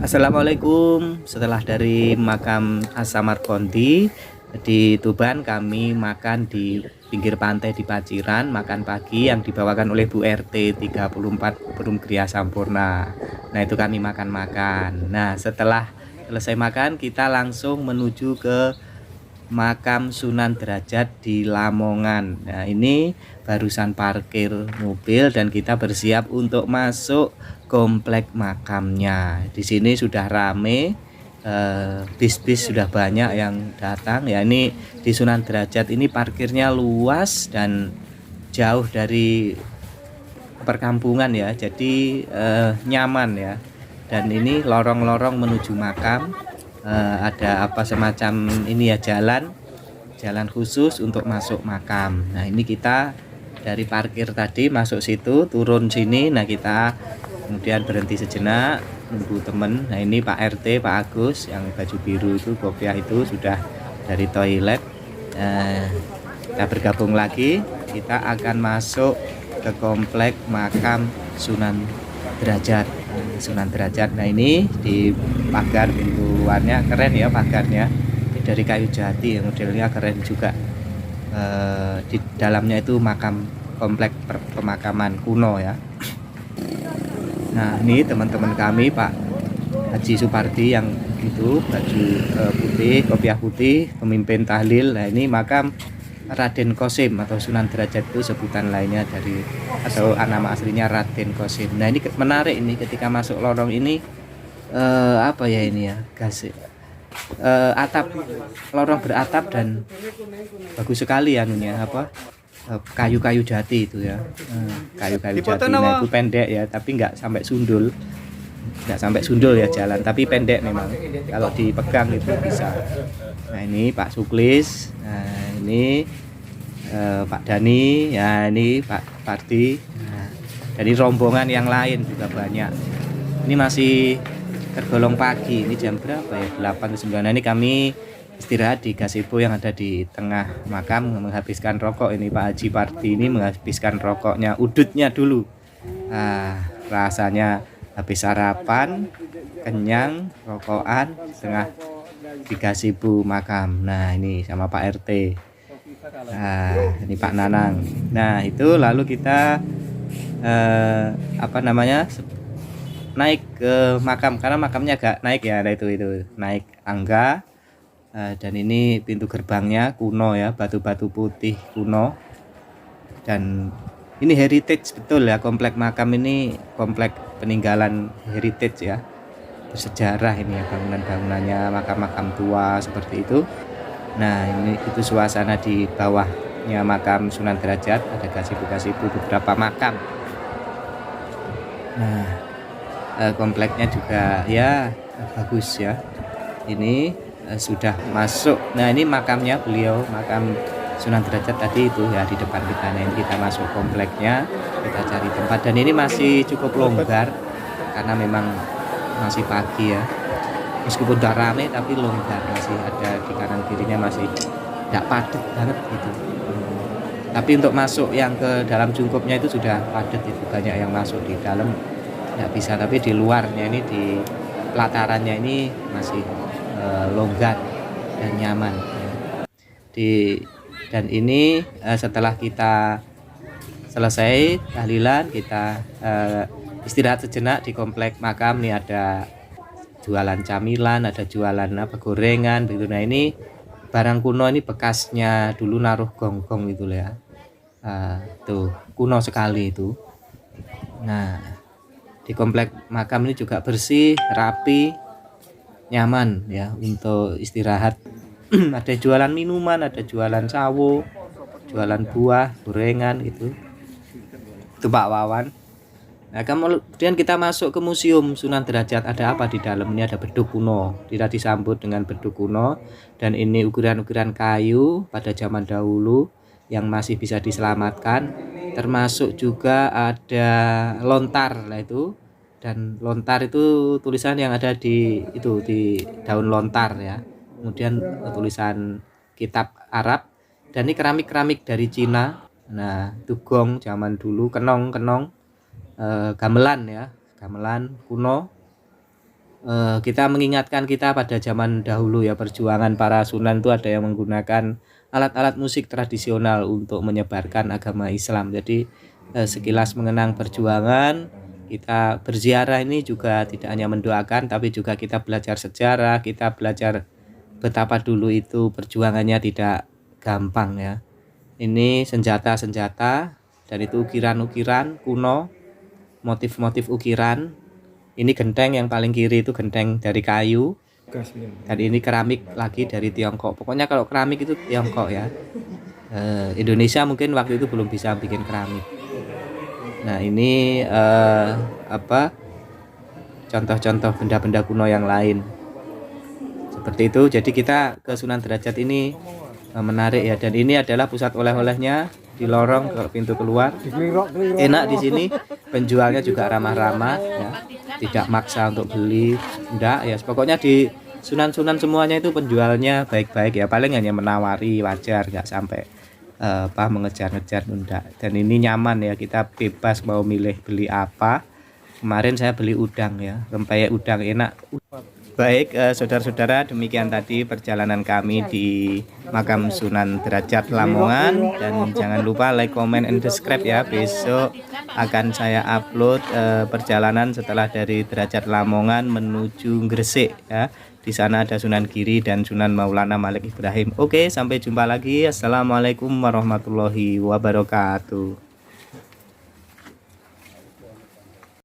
Assalamualaikum. Setelah dari makam As-Samarqandhi di Tuban, kami makan di pinggir pantai di Paciran, makan pagi yang dibawakan oleh Bu RT 34 Perum Gria Sampurna. Nah, itu kami makan-makan. Nah, setelah selesai makan, kita langsung menuju ke makam Sunan Derajat di Lamongan. Nah, ini barusan parkir mobil dan kita bersiap untuk masuk komplek makamnya. Di sini sudah rame, bis-bis sudah banyak yang datang. Ya, ini di Sunan Derajat ini parkirnya luas dan jauh dari perkampungan ya, jadi nyaman ya. Dan ini lorong-lorong menuju makam. Ada apa semacam ini ya, jalan khusus untuk masuk makam. Nah, ini kita dari parkir tadi masuk situ, turun sini. Nah, kita kemudian berhenti sejenak nunggu temen. Nah, ini Pak RT, Pak Agus yang baju biru itu, kopiah itu sudah dari toilet. Kita bergabung lagi, kita akan masuk ke komplek makam Sunan Derajat. Sunan Derajat. Nah, ini di pagar pintu luarnya keren ya, pagarnya ini dari kayu jati, modelnya keren juga. Di dalamnya itu makam, komplek pemakaman kuno ya. Nah, ini teman-teman kami, Pak Haji Supardi yang itu baju putih, kopiah putih, pemimpin tahlil. Nah, ini makam Raden Kosim atau Sunan Derajat itu sebutan lainnya dari, atau nama aslinya Raden Kosim. Nah, ini menarik ini ketika masuk lorong ini, apa ya ini ya, atap, lorong beratap dan bagus sekali anunya apa, kayu-kayu jati itu ya, kayu-kayu jati. Nah, itu pendek ya, tapi nggak sampai sundul ya jalan, tapi pendek memang, kalau dipegang itu bisa. Nah, ini Pak Suklis, nah ini Pak Dani, ya ini Pak Pardi. Nah, dari rombongan yang lain juga banyak. Ini masih tergolong pagi, ini jam berapa ya, 8 ke 9. Nah, ini kami istirahat di gazebo yang ada di tengah makam, menghabiskan rokok. Ini Pak Haji Pardi ini menghabiskan rokoknya, udutnya dulu. Nah, rasanya habis sarapan, kenyang, rokokan tengah di gazebo makam. Nah, ini sama Pak RT. Nah, ini Pak Nanang. Nah, itu lalu kita apa namanya, naik ke makam, karena makamnya agak naik ya. Nah, itu naik tangga. Dan ini pintu gerbangnya kuno ya, batu-batu putih kuno. Dan ini heritage betul ya, komplek makam ini komplek peninggalan heritage ya, bersejarah ini ya, bangunan-bangunannya, makam-makam tua seperti itu. Nah, ini itu suasana di bawahnya makam Sunan Derajat, ada gazebo-gazebo beberapa makam. Nah, kompleknya juga ya bagus ya. Ini sudah masuk. Nah, ini makamnya beliau, makam Sunan Derajat tadi itu ya di depan kita. Nah, ini kita masuk kompleknya, kita cari tempat, dan ini masih cukup longgar karena memang masih pagi ya. Meskipun udah rame tapi longgar, masih ada di kanan kirinya, masih tidak padat banget gitu. Tapi untuk masuk yang ke dalam cungkupnya itu sudah padat, itu banyak yang masuk di dalam tidak bisa, tapi di luarnya ini, di pelatarannya ini masih longgar dan nyaman ya. Dan ini setelah kita selesai tahlilan, kita istirahat sejenak di komplek makam. Nih ada jualan camilan, ada jualan apa, gorengan begitu. Nah, ini barang kuno, ini bekasnya dulu naruh gonggong itu ya. Tuh kuno sekali itu. Nah, di komplek makam ini juga bersih, rapi, nyaman ya untuk istirahat. Ada jualan minuman, ada jualan sawo, jualan buah, gorengan gitu. Itu Pak Wawan. Nah, kemudian kita masuk ke Museum Sunan Derajat. Ada apa di dalam? Ini ada beduk kuno. Kita disambut dengan beduk kuno, dan ini ukiran-ukiran kayu pada zaman dahulu yang masih bisa diselamatkan. Termasuk juga ada lontar lah itu, dan lontar itu tulisan yang ada di itu, di daun lontar ya. Kemudian tulisan kitab Arab, dan ini keramik-keramik dari Cina. Nah, itu gong zaman dulu, kenong, gamelan ya, gamelan kuno. kita mengingatkan kita pada zaman dahulu ya, perjuangan para Sunan itu ada yang menggunakan alat-alat musik tradisional untuk menyebarkan agama Islam. Jadi sekilas mengenang perjuangan, kita berziarah ini juga tidak hanya mendoakan tapi juga kita belajar sejarah, kita belajar betapa dulu itu perjuangannya tidak gampang ya. Ini senjata-senjata dan itu ukiran-ukiran kuno, motif-motif ukiran. Ini genteng yang paling kiri itu genteng dari kayu. Dan ini keramik lagi dari Tiongkok. Pokoknya kalau keramik itu Tiongkok ya. Indonesia mungkin waktu itu belum bisa bikin keramik. Nah ini contoh-contoh benda-benda kuno yang lain. Seperti itu. Jadi kita ke Sunan Derajat ini menarik ya. Dan ini adalah pusat oleh-olehnya di lorong ke pintu keluar. Enak di sini. Penjualnya juga ramah-ramah ya. Tidak maksa untuk beli, enggak ya. Pokoknya di Sunan-Sunan semuanya itu penjualnya baik-baik ya. Paling hanya menawari, wajar, nggak sampai mengejar-ngejar, enggak. Dan ini nyaman ya, kita bebas mau milih beli apa. Kemarin saya beli udang ya, rempeyek udang enak. Baik, saudara-saudara, demikian tadi perjalanan kami di makam Sunan Derajat Lamongan. Dan jangan lupa like, comment, and subscribe ya. Besok akan saya upload perjalanan setelah dari Derajat Lamongan menuju Gresik ya. Di sana ada Sunan Giri dan Sunan Maulana Malik Ibrahim. Oke, sampai jumpa lagi. Assalamualaikum warahmatullahi wabarakatuh.